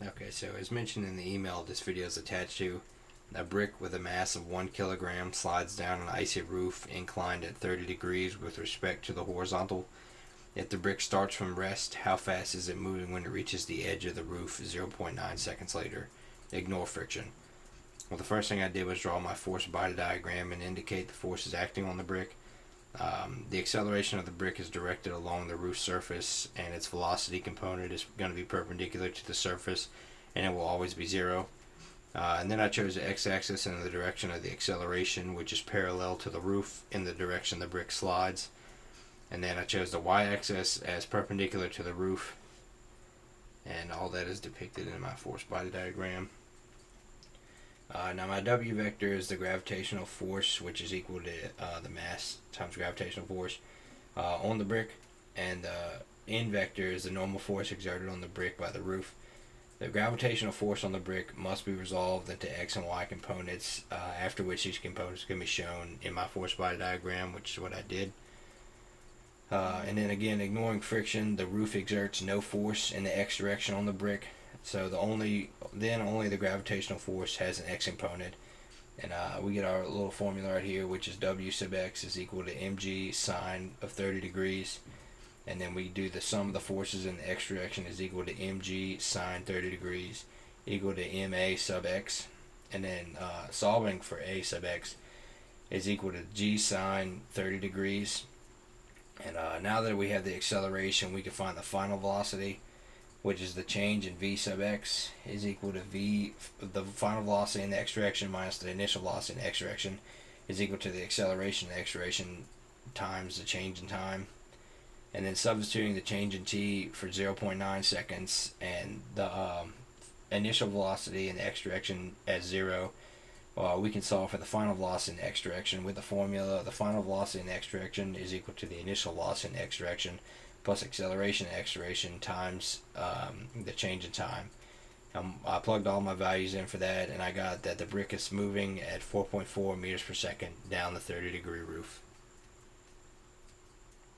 Okay, so as mentioned in the email this video is attached to, a brick with a mass of 1 kilogram slides down an icy roof inclined at 30 degrees with respect to the horizontal. If the brick starts from rest, how fast is it moving when it reaches the edge of the roof 0.9 seconds later? Ignore friction. Well, the first thing I did was draw my force body diagram and indicate the forces acting on the brick. The acceleration of the brick is directed along the roof surface, and its velocity component is going to be perpendicular to the surface, and it will always be 0. And then I chose the x-axis in the direction of the acceleration, which is parallel to the roof in the direction the brick slides. And then I chose the y-axis as perpendicular to the roof, and all that is depicted in my force body diagram. Now my W vector is the gravitational force, which is equal to the mass times gravitational force on the brick, and N vector is the normal force exerted on the brick by the roof. The gravitational force on the brick must be resolved into x and y components, after which each component is going to be shown in my force body diagram, which is what I did. And then again, ignoring friction, the roof exerts no force in the x direction on the brick, so only the gravitational force has an x component. And we get our little formula right here, which is W sub x is equal to mg sine of 30 degrees. And then we do the sum of the forces in the x direction is equal to mg sine 30 degrees equal to ma sub x. And then solving for a sub x is equal to g sine 30 degrees. And now that we have the acceleration, we can find the final velocity, which is the change in v sub x is equal to the final velocity in the x direction minus the initial velocity in the x direction is equal to the acceleration in the x direction times the change in time. And then substituting the change in t for 0.9 seconds and the initial velocity in the x direction as 0, we can solve for the final velocity in the x direction with the formula. The final velocity in the x direction is equal to the initial velocity in the x direction plus acceleration in the x direction times the change in time. I plugged all my values in for that, and I got that the brick is moving at 4.4 meters per second down the 30 degree roof.